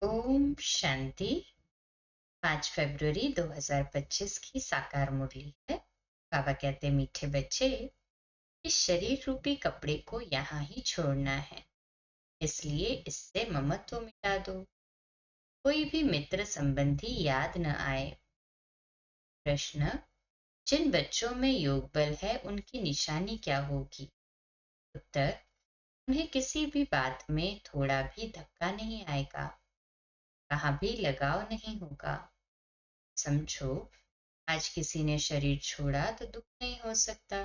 ओम शांति। 5 फरवरी 2025 की साकार मुरली है। बाबा कहते मीठे बच्चे, इस शरीर रूपी कपड़े को यहाँ ही छोड़ना है, इसलिए इससे ममत्व मिटा दो। कोई भी मित्र संबंधी याद न आए। प्रश्न, जिन बच्चों में योग बल है उनकी निशानी क्या होगी? उत्तर, उन्हें किसी भी बात में थोड़ा भी धक्का नहीं आएगा, कहाँ भी लगाव नहीं होगा। समझो, आज किसी ने शरीर छोड़ा तो दुख नहीं हो सकता,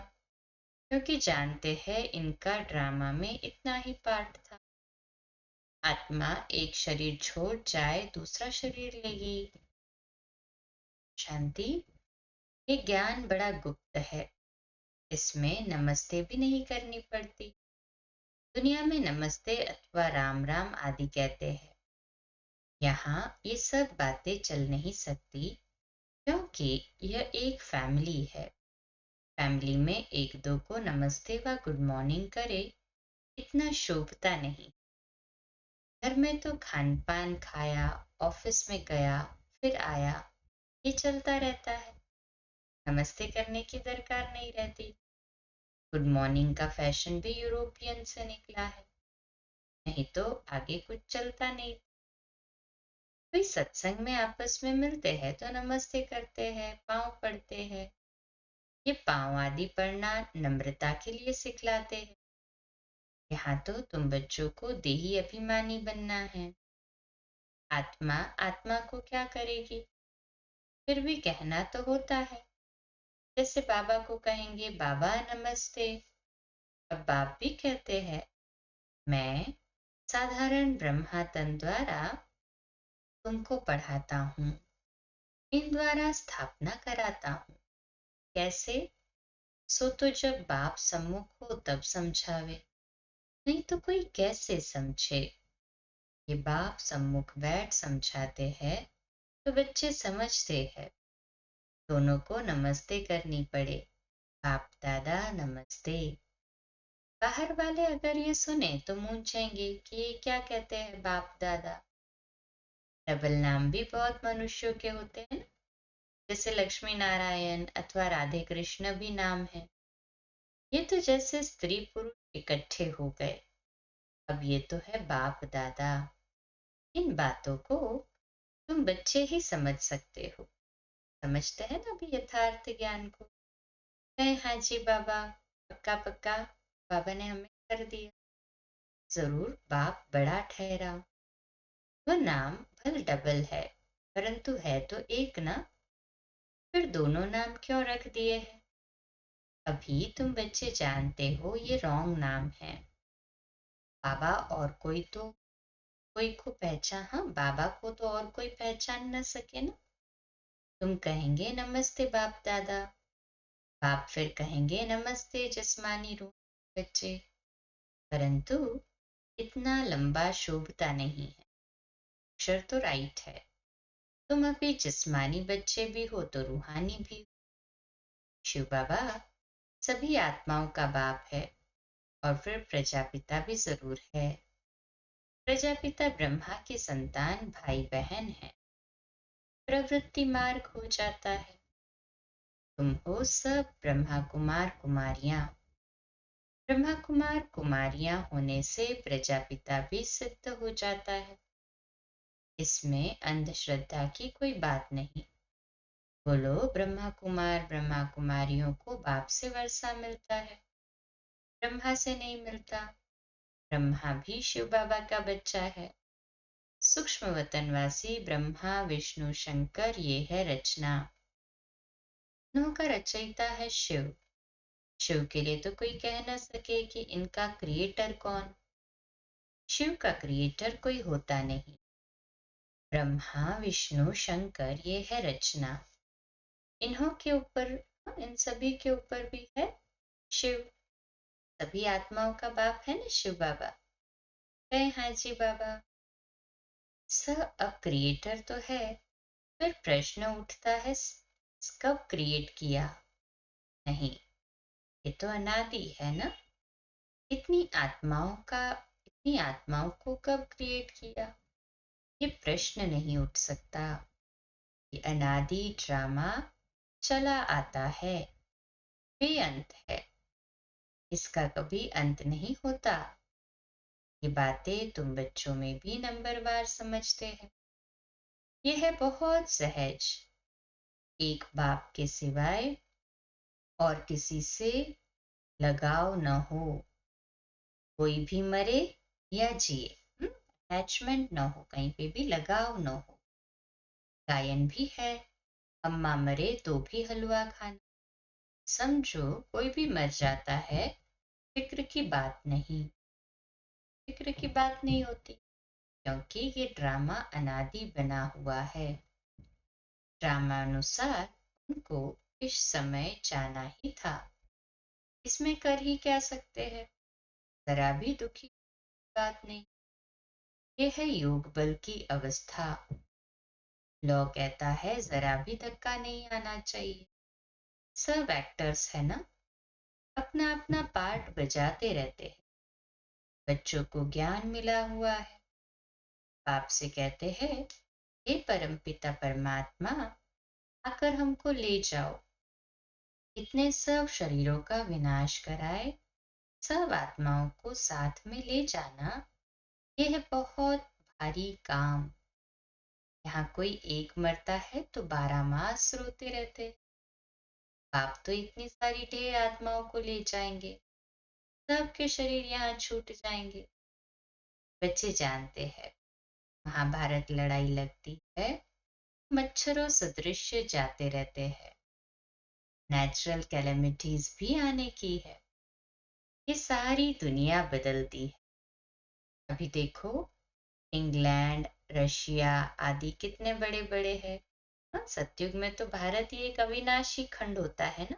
क्योंकि जानते हैं इनका ड्रामा में इतना ही पार्ट था। आत्मा एक शरीर छोड़ जाए दूसरा शरीर लेगी। शांति, ये ज्ञान बड़ा गुप्त है, इसमें नमस्ते भी नहीं करनी पड़ती। दुनिया में नमस्ते अथवा राम राम आदि कहते हैं, यहाँ ये सब बातें चल नहीं सकती, क्योंकि यह एक फैमिली है। फैमिली में एक दो को नमस्ते व गुड मॉर्निंग करे इतना शोभता नहीं। घर में तो खान पान खाया, ऑफिस में गया, फिर आया, ये चलता रहता है। नमस्ते करने की दरकार नहीं रहती। गुड मॉर्निंग का फैशन भी यूरोपियन से निकला है, नहीं तो आगे कुछ चलता नहीं। कोई सत्संग में आपस में मिलते हैं तो नमस्ते करते हैं, पांव पड़ते हैं। ये पांव आदि पड़ना नम्रता के लिए सिखलाते हैं। यहाँ तो तुम बच्चों को देही अभिमानी बनना है। आत्मा आत्मा को क्या करेगी? फिर भी कहना तो होता है। जैसे बाबा को कहेंगे बाबा नमस्ते, अब बाप भी कहते हैं मैं साधारण ब्रह्मा तन द्वारा तुमको पढ़ाता हूँ, इन द्वारा स्थापना कराता हूँ। कैसे? सो तो जब बाप सम्मुख हो तब समझावे, नहीं तो कोई कैसे समझे। ये बाप सम्मुख बैठ समझाते हैं तो बच्चे समझते हैं। दोनों को नमस्ते करनी पड़े। बाप दादा नमस्ते। बाहर वाले अगर ये सुने तो पूछेंगे कि ये क्या कहते हैं बाप दादा। डबल नाम भी बहुत मनुष्यों के होते हैं ना, जैसे लक्ष्मी नारायण अथवा राधे कृष्ण भी नाम है। ये तो जैसे स्त्री पुरुष इकट्ठे हो गए। अब ये तो है बाप दादा। इन बातों को तुम बच्चे ही समझ सकते हो। समझते हैं ना अभी यथार्थ ज्ञान को। कहे हाँ जी बाबा, पक्का पक्का बाबा ने हमें कर दिया। जरूर बाप बड़ा ठहरा। वह नाम भल डबल है, परंतु है तो एक ना। फिर दोनों नाम क्यों रख दिए हैं? अभी तुम बच्चे जानते हो ये रॉन्ग नाम है। बाबा और कोई तो कोई को पहचान, हाँ बाबा को तो और कोई पहचान न सके ना। तुम कहेंगे नमस्ते बाप दादा, बाप फिर कहेंगे नमस्ते जिस्मानी रूप बच्चे। परंतु इतना लंबा शोभता नहीं है। अक्षर तो राइट है। तुम अभी जिस्मानी बच्चे भी हो तो रूहानी भी हो। शिव बाबा सभी आत्माओं का बाप है, और फिर प्रजापिता भी जरूर है। प्रजापिता ब्रह्मा की संतान भाई बहन है। प्रवृत्ति मार्ग हो जाता है। तुम हो सब ब्रह्मा कुमार कुमारियां। ब्रह्मा कुमार कुमारियां होने से प्रजापिता भी सिद्ध हो जाता है। इसमें अंधश्रद्धा की कोई बात नहीं। बोलो ब्रह्मा कुमारियों को बाप से वर्षा मिलता है, ब्रह्मा से नहीं मिलता। ब्रह्मा भी शिव बाबा का बच्चा है। सूक्ष्म वतनवासी ब्रह्मा विष्णु शंकर, ये है रचना। नौ का रचयिता है शिव। शिव के लिए तो कोई कह न सके कि इनका क्रिएटर कौन। शिव का क्रिएटर कोई होता नहीं। ब्रह्मा विष्णु शंकर, ये है रचना। इन्हों के ऊपर, इन सभी के ऊपर भी है शिव। सभी आत्माओं का बाप है ना शिव बाबा। कहे हाँ जी बाबा। स अब क्रिएटर तो है, फिर प्रश्न उठता है कब क्रिएट किया? नहीं, ये तो अनादि है ना। इतनी आत्माओं का, इतनी आत्माओं को कब क्रिएट किया? ये प्रश्न नहीं उठ सकता कि अनादि ड्रामा चला आता है, बेअंत है, इसका कभी अंत नहीं होता। ये बातें तुम बच्चों में भी नंबरवार समझते हैं। यह है बहुत सहज। एक बाप के सिवाय और किसी से लगाव न हो, कोई भी मरे या जिए, अटैचमेंट न हो, कहीं पे भी लगाव न हो। गायन भी है, अम्मा मरे तो भी हलवा खाना। समझो कोई भी मर जाता है, फिक्र की बात नहीं, फिक्र की बात नहीं होती, क्योंकि ये ड्रामा अनादि बना हुआ है। ड्रामानुसार उनको इस समय जाना ही था, इसमें कर ही क्या सकते हैं। जरा भी दुखी बात नहीं। ये है योग बल की अवस्था। लॉ कहता है जरा भी धक्का नहीं आना चाहिए। सब एक्टर्स है ना, अपना अपना पार्ट बजाते रहते हैं। बच्चों को ज्ञान मिला हुआ है, बाप से कहते हैं हे परमपिता परमात्मा, आकर हमको ले जाओ, इतने सब शरीरों का विनाश कराए, सब आत्माओं को साथ में ले जाना, यह है बहुत भारी काम। यहाँ कोई एक मरता है तो 12 मास रोते रहते। बाप तो इतनी सारी ढेर आत्माओं को ले जाएंगे, सबके शरीर यहाँ छूट जाएंगे। बच्चे जानते हैं महाभारत लड़ाई लगती है, मच्छरों सदृश जाते रहते हैं। नेचुरल कैलेमिटीज भी आने की है, ये सारी दुनिया बदलती है। अभी देखो इंग्लैंड, रशिया आदि कितने बड़े बड़े हैं। हाँ, सतयुग में तो भारत ही एक अविनाशी खंड होता है ना।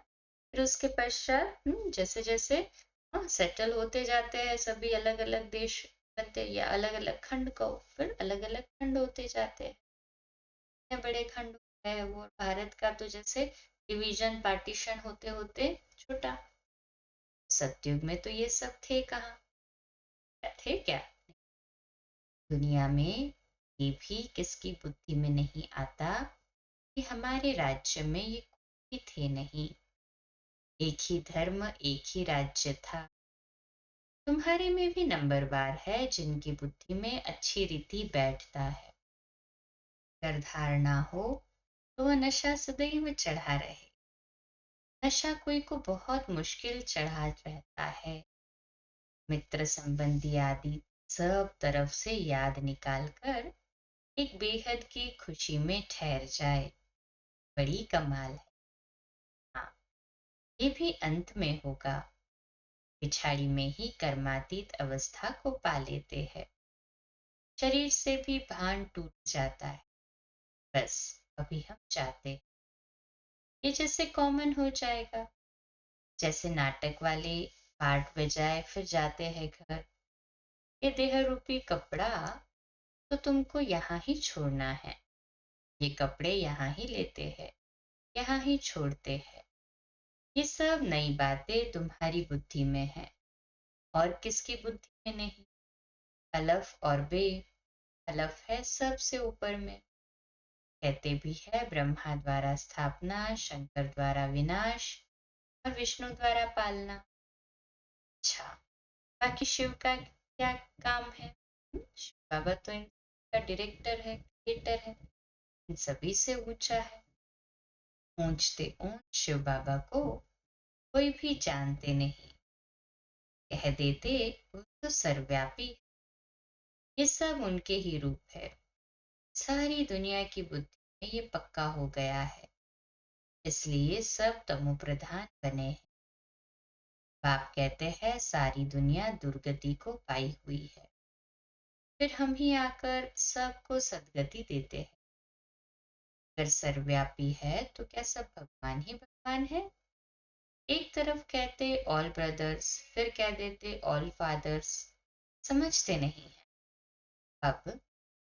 फिर उसके पश्चात जैसे जैसे सेटल होते जाते हैं, सभी अलग अलग देश बनते या अलग अलग खंड को, फिर अलग अलग खंड होते जाते हैं। इतने बड़े खंड है वो, भारत का तो जैसे डिवीजन पार्टीशन होते होते छोटा। सतयुग में तो ये सब थे कहाँ, थे क्या। दुनिया में ये भी किसकी बुद्धि में नहीं आता कि हमारे राज्य में ये कोई थे नहीं, एक ही धर्म एक ही राज्य था। तुम्हारे में भी नंबरवार है जिनकी बुद्धि में अच्छी रीति बैठता है। अगर धारणा हो तो वह नशा सदैव चढ़ा रहे। नशा कोई को बहुत मुश्किल चढ़ा रहता है। मित्र संबंधी आदि सब तरफ से याद निकाल कर एक बेहद की खुशी में ठहर जाए, बड़ी कमाल है। हाँ, ये भी अंत में होगा। पिछाड़ी में ही कर्मातीत अवस्था को पा लेते हैं। शरीर से भी भान टूट जाता है। बस अभी हम चाहते, ये जैसे कॉमन हो जाएगा, जैसे नाटक वाले पार्ट बजाए फिर जाते हैं घर। ये देह रूपी कपड़ा तो तुमको यहाँ ही छोड़ना है, ये कपड़े यहाँ ही लेते हैं, यहाँ ही छोड़ते हैं। ये सब नई बातें तुम्हारी बुद्धि में है, और किसकी बुद्धि में नहीं। अलफ और बे, अलफ है सबसे ऊपर में। कहते भी है ब्रह्मा द्वारा स्थापना, शंकर द्वारा विनाश और विष्णु द्वारा पालना। अच्छा, बाकी शिव का क्या काम है। शिव बाबा तो इनका डायरेक्टर है, क्रिएटर है, इन सभी से ऊंचा है। ऊंचते ऊंच शिव बाबा को कोई भी जानते नहीं, कह देते वो तो सर्वव्यापी। ये सब उनके ही रूप है। सारी दुनिया की बुद्धि में ये पक्का हो गया है, इसलिए सब तमो प्रधान बने हैं। बाप कहते हैं सारी दुनिया दुर्गति को पाई हुई है, फिर हम ही आकर सबको सद्गति देते हैं। अगर सर्वव्यापी है तो क्या सब भगवान ही भगवान है। एक तरफ कहते ऑल ब्रदर्स, फिर कह देते ऑल फादर्स, समझते नहीं है। अब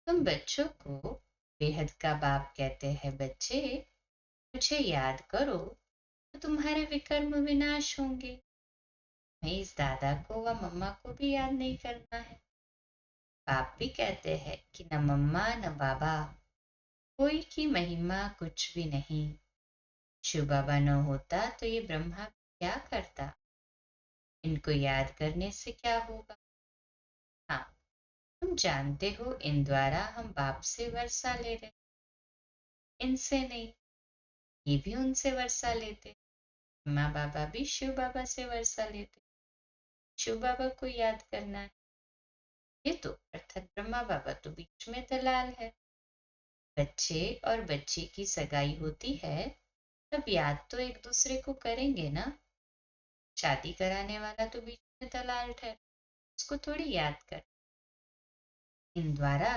तुम बच्चों को बेहद का बाप कहते हैं, बच्चे मुझे याद करो तो तुम्हारे विकर्म विनाश होंगे। मैं इस दादा को व मम्मा को भी याद नहीं करना है। बाप भी कहते हैं कि न मम्मा न बाबा, कोई की महिमा कुछ भी नहीं। शिव बाबा न होता तो ये ब्रह्मा क्या करता। इनको याद करने से क्या होगा। हाँ, तुम जानते हो इन द्वारा हम बाप से वर्षा ले रहे, इनसे नहीं। ये भी उनसे वर्षा लेते, माँ बाबा भी शिव बाबा से वर्षा लेते। शिव बाबा को याद करना है। ये तो अर्थात ब्रह्मा बाबा तो बीच में दलाल है। बच्चे और बच्ची की सगाई होती है तब याद तो एक दूसरे को करेंगे ना। शादी कराने वाला तो बीच में दलाल ठहर, उसको थोड़ी याद कर। इन द्वारा,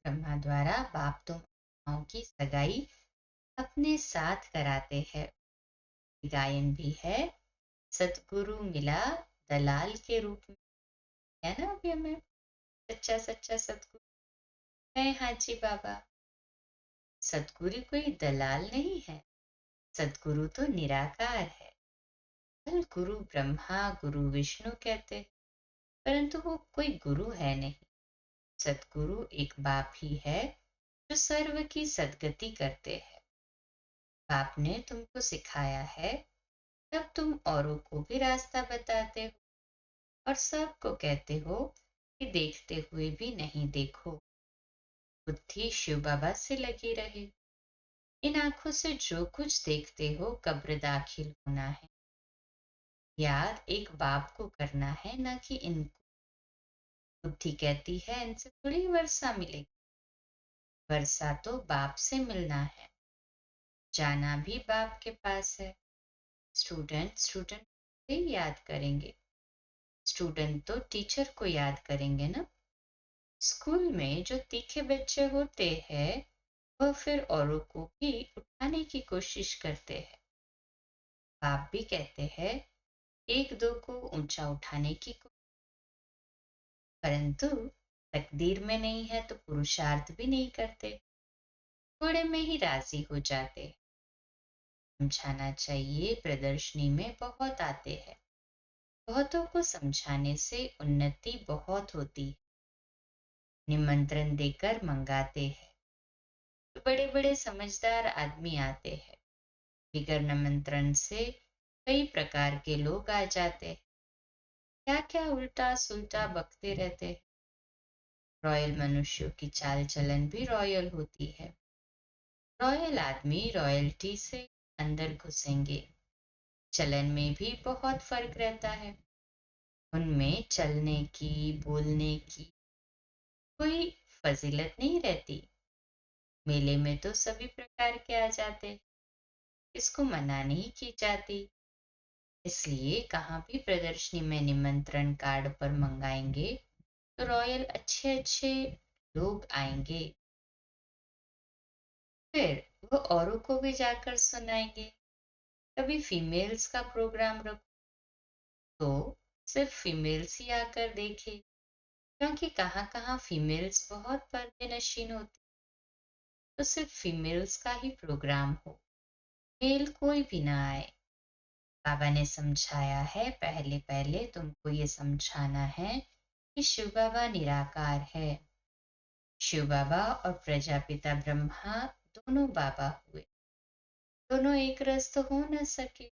ब्रह्मा द्वारा बाप तो माँ की सगाई अपने साथ कराते हैं। गायन भी है, सतगुरु मिला दलाल के रूप में, है ना। अभी हमें सच्चा सच्चा सतगुरु है हाजी बाबा। सतगुरु कोई दलाल नहीं है, सतगुरु तो निराकार है। कल गुरु ब्रह्मा गुरु विष्णु कहते, परंतु वो कोई गुरु है नहीं। सतगुरु एक बाप ही है जो सर्व की सदगति करते हैं। बाप ने तुमको सिखाया है, तब तुम औरों को भी रास्ता बताते हो और सबको कहते हो कि देखते हुए भी नहीं देखो। बुद्धि शिव बाबा से लगी रहे। इन आंखों से जो कुछ देखते हो कब्र दाखिल होना है। याद एक बाप को करना है, न कि इनको। बुद्धि कहती है इनसे थोड़ी वर्षा मिलेगी। वर्षा तो बाप से मिलना है, जाना भी बाप के पास है। स्टूडेंट स्टूडेंट को ही याद करेंगे, स्टूडेंट तो टीचर को याद करेंगे ना। स्कूल में जो तीखे बच्चे होते हैं वह फिर औरों को भी उठाने की कोशिश करते हैं। बाप भी कहते हैं एक दो को ऊंचा उठाने की कोशिश, परंतु तकदीर में नहीं है तो पुरुषार्थ भी नहीं करते, थोड़े में ही राजी हो जाते। समझाना चाहिए, प्रदर्शनी में बहुत आते हैं, बहुतों को समझाने से उन्नति बहुत होती है। निमंत्रण देकर मंगाते हैं तो बड़े बड़े समझदार आदमी आते हैं, बिगर निमंत्रण से कई प्रकार के लोग आ जाते हैं, क्या क्या उल्टा सुल्टा बकते रहते हैं। रॉयल मनुष्यों की चाल चलन भी रॉयल होती है। रॉयल आदमी रॉयल्टी से अंदर घुसेंगे, चलन में भी बहुत फर्क रहता है। उनमें चलने की बोलने की कोई फजीलत नहीं रहती। मेले में तो सभी प्रकार के आ जाते, इसको मना नहीं की जाती। इसलिए कहाँ भी प्रदर्शनी में निमंत्रण कार्ड पर मंगाएंगे तो रॉयल अच्छे अच्छे लोग आएंगे, फिर वो औरों को भी जाकर सुनाएंगे। कभी फीमेल्स का प्रोग्राम रखो तो सिर्फ फीमेल्स ही आकर देखे, क्योंकि कहाँ कहाँ फीमेल्स बहुत पर्दे नशीन होती, तो सिर्फ फीमेल्स का ही प्रोग्राम हो, मेल कोई भी ना आए। बाबा ने समझाया है, पहले पहले तुमको ये समझाना है कि शिव बाबा निराकार है। शिव बाबा और प्रजापिता ब्रह्मा दोनों बाबा हुए, दोनों एक रस तो हो न सके।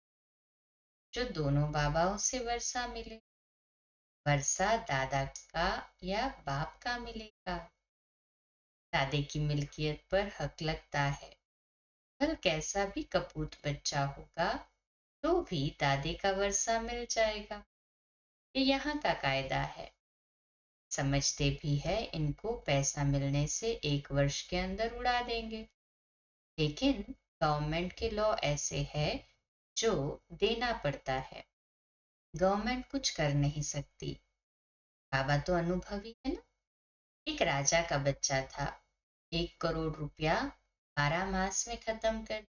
जो दोनों बाबाओं से वर्षा मिले, वर्षा दादा का या बाप का मिलेगा। दादे की मिल्कियत पर हक लगता है, कल कैसा भी कपूत बच्चा होगा तो भी दादे का वर्षा मिल जाएगा। ये यहाँ का कायदा है। समझते भी है इनको पैसा मिलने से 1 वर्ष के अंदर उड़ा देंगे, लेकिन गवर्नमेंट के लॉ ऐसे है जो देना पड़ता है, गवर्नमेंट कुछ कर नहीं सकती। बाबा तो अनुभवी है ना। एक राजा का बच्चा था, 1 करोड़ रुपया 12 मास में खत्म कर,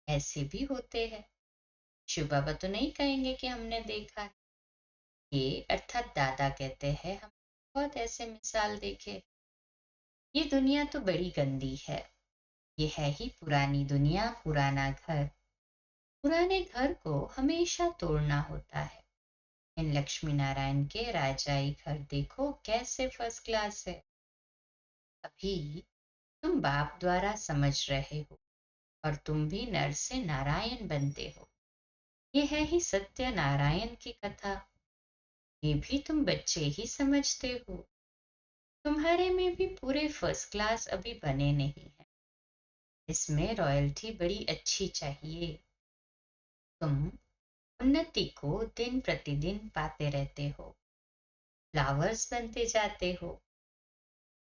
ऐसे भी होते हैं। शिव बाबा तो नहीं कहेंगे कि हमने देखा है। ये अर्थात दादा कहते हैं हम बहुत ऐसे मिसाल देखे। ये दुनिया तो बड़ी गंदी है, ये है ही पुरानी दुनिया, पुराना घर। पुराने घर को हमेशा तोड़ना होता है, इन लक्ष्मी नारायण के राजाई घर देखो कैसे फर्स्ट क्लास है। अभी तुम बाप द्वारा समझ रहे हो और तुम भी नर से नारायण बनते हो। ये है ही सत्य नारायण की कथा। ये भी तुम बच्चे ही समझते हो। तुम्हारे में भी पूरे फर्स्ट क्लास अभी बने नहीं है। इसमें रॉयल्टी बड़ी अच्छी चाहिए। तुम उन्नति को दिन प्रतिदिन पाते रहते हो, फ्लावर्स बनते जाते हो।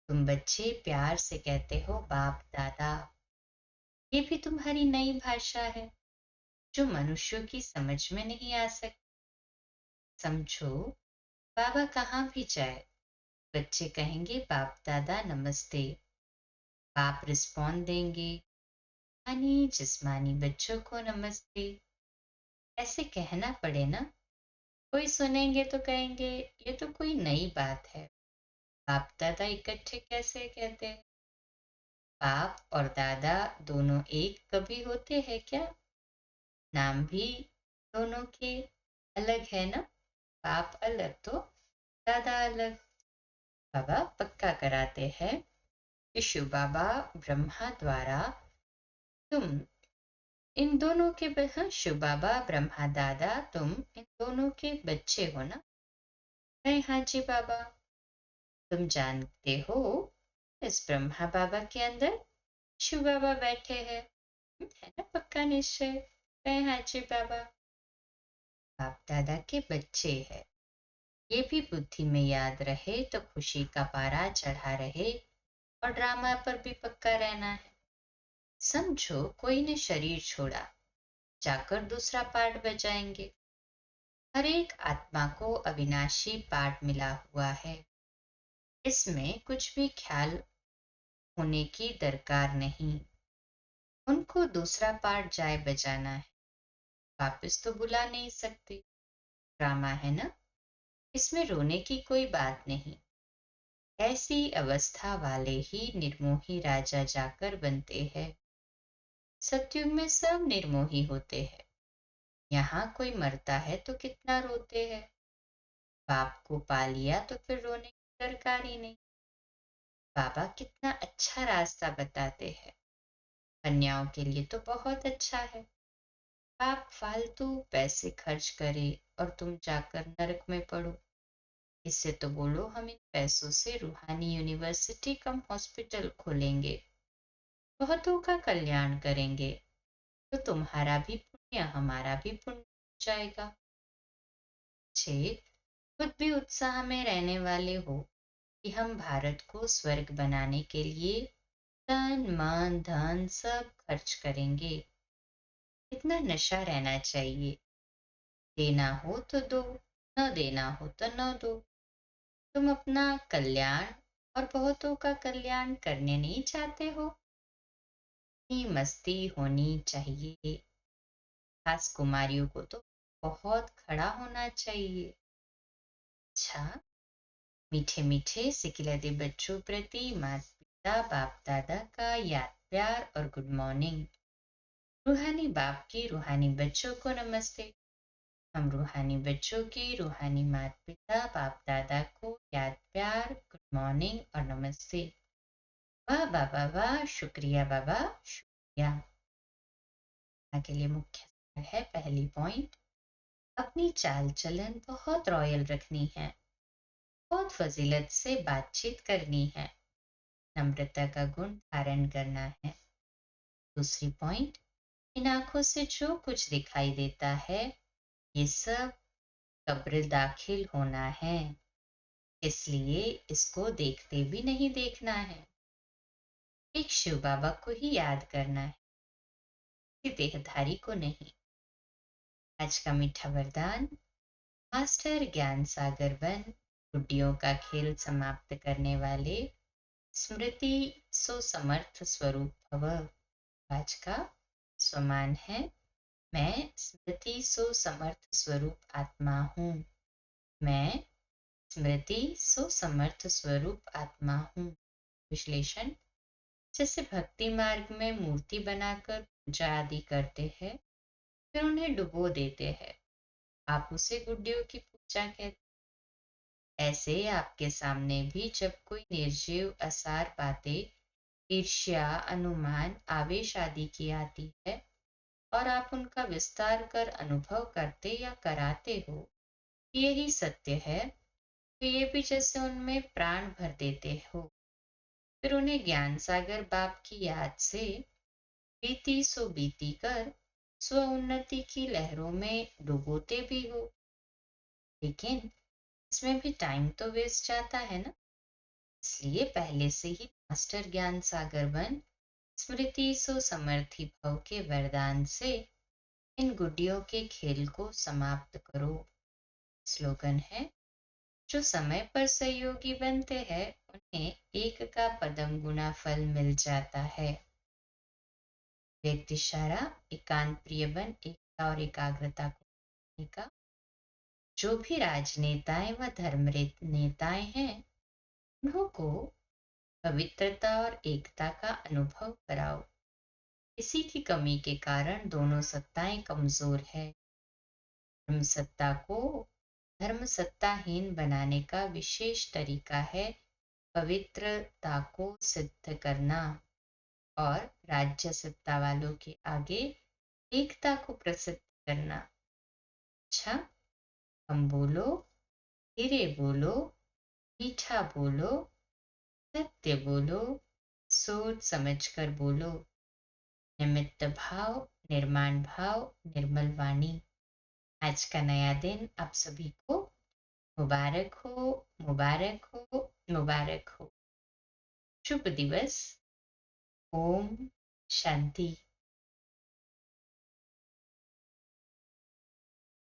तुम बच्चे प्यार से कहते हो बाप दादा। ये भी तुम्हारी नई भाषा है जो मनुष्यों की समझ में नहीं आ सकती। समझो, बाबा कहाँ भी जाए बच्चे कहेंगे बाप दादा नमस्ते। बाप रिस्पॉन्ड देंगे, यानी जिस्मानी बच्चों को नमस्ते। ऐसे कहना पड़े ना, कोई सुनेंगे तो कहेंगे ये तो कोई नई बात है, बाप दादा इकट्ठे कैसे कहते हैं। बाप और दादा दोनों एक कभी होते हैं क्या? नाम भी दोनों के अलग है ना। बाप अलग तो दादा अलग। बाबा पक्का कराते हैं कि शिव बाबा ब्रह्मा द्वारा तुम इन दोनों के हाँ, शिव बाबा ब्रह्मा दादा तुम इन दोनों के बच्चे हो ना। नहीं, हाँ जी बाबा। तुम जानते हो इस ब्रह्मा बाबा के अंदर शिव बाबा बैठे हैं। है ना पक्का निश्चय? नहीं, हाँ जी बाबा। बाप दादा के बच्चे हैं, ये भी बुद्धि में याद रहे तो खुशी का पारा चढ़ा रहे और ड्रामा पर भी पक्का रहना है। समझो कोई ने शरीर छोड़ा, जाकर दूसरा पार्ट बजाएंगे। हर एक आत्मा को अविनाशी पार्ट मिला हुआ है। इसमें कुछ भी ख्याल होने की दरकार नहीं। उनको दूसरा पार्ट जाए बजाना है, वापस तो बुला नहीं सकते। ड्रामा है ना, इसमें रोने की कोई बात नहीं। ऐसी अवस्था वाले ही निर्मोही राजा जाकर बनते हैं। सतयुग में सब निर्मोही होते हैं। यहाँ कोई मरता है तो कितना रोते हैं। बाप को पा लिया तो फिर रोने की दरकार ही नहीं। बाबा कितना अच्छा रास्ता बताते हैं। कन्याओं के लिए तो बहुत अच्छा है। बाप फालतू पैसे खर्च करे और तुम जाकर नरक में पड़ो। इससे तो बोलो हम इन पैसों से रूहानी यूनिवर्सिटी कम हॉस्पिटल खोलेंगे, बहुतों का कल्याण करेंगे, तो तुम्हारा भी पुण्य हमारा भी पुण्य हो जाएगा। छे, खुद भी उत्साह में रहने वाले हो कि हम भारत को स्वर्ग बनाने के लिए तन मन धन सब खर्च करेंगे। इतना नशा रहना चाहिए। देना हो तो दो, न देना हो तो न दो। तुम अपना कल्याण और बहुतों का कल्याण करने नहीं चाहते हो। इतनी मस्ती होनी चाहिए। खास कुमारियों को तो बहुत खड़ा होना चाहिए। अच्छा, मीठे मीठे सिकिलते बच्चों प्रति माता पिता बाप दादा का याद प्यार और गुड मॉर्निंग। रूहानी बाप की रूहानी बच्चों को नमस्ते। हम रूहानी बच्चों की रूहानी माता पिता बाप दादा को याद प्यार गुड मॉर्निंग और नमस्ते। वाह बाबा वाह, शुक्रिया बाबा शुक्रिया। के लिए मुख्य है पहली पॉइंट, अपनी चाल चलन बहुत रॉयल रखनी है, बहुत फजीलत से बातचीत करनी है, नम्रता का गुण धारण करना है। दूसरी पॉइंट, इन आंखों से जो कुछ दिखाई देता है ये सब कब्र दाखिल होना है, इसलिए इसको देखते भी नहीं देखना है। एक शिव बाबा को ही याद करना है, देहधारी को नहीं। आज का मीठा वरदान, मास्टर ज्ञान सागर बन गुड्डियों का खेल समाप्त करने वाले स्मृति सुसमर्थ स्वरूप भव। आज का स्वमान है, मैं स्मृति सुसमर्थ स्वरूप आत्मा हूँ। मैं स्मृति सुसमर्थ स्वरूप आत्मा हूँ। विश्लेषण, जैसे भक्ति मार्ग में मूर्ति बनाकर पूजा आदि करते हैं, फिर उन्हें डुबो देते हैं। आप उसे गुड्डियों की सच्चा कहते। ऐसे आपके सामने भी जब कोई निर्जीव असार बातें, ईर्ष्या, अनुमान, आवेश आदि की आती है और आप उनका विस्तार कर अनुभव करते या कराते हो कि यही सत्य है, तो ये भी जैसे उनमें प्राण भर देते हो। फिर उन्हें ज्ञान सागर बाप की याद से बीती सो बीती कर स्व उन्नति की लहरों में डुबोते भी हो। लेकिन इसमें भी टाइम तो वेस्ट जाता है ना। इसलिए पहले से ही मास्टर ज्ञान सागर बन स्मृति सो समर्थी भव के वरदान से इन गुड्डियों के खेल को समाप्त करो। स्लोगन है, जो समय पर सहयोगी बनते हैं उन्हें एक का पदम गुना फल मिल जाता है। व्यक्ति सारा एकांत प्रिय बन एकता और एकाग्रता को का। जो भी राजनेताएं व धर्म नेताएं हैं उन्हों को पवित्रता और एकता का अनुभव कराओ। इसी की कमी के कारण दोनों सत्ताएं कमजोर है। धर्म सत्ता को धर्म सत्ताहीन बनाने का विशेष तरीका है पवित्रता को सिद्ध करना और राज्य सत्ता वालों के आगे एकता को प्रसिद्ध करना। अच्छा, हम बोलो, धीरे बोलो, मीठा बोलो, सत्य बोलो, सोच समझ कर बोलो। निमित्त भाव, निर्माण भाव, निर्मल वाणी। आज का नया दिन आप सभी को मुबारक हो, मुबारक हो, मुबारक हो। शुभ दिवस। ओम शांति।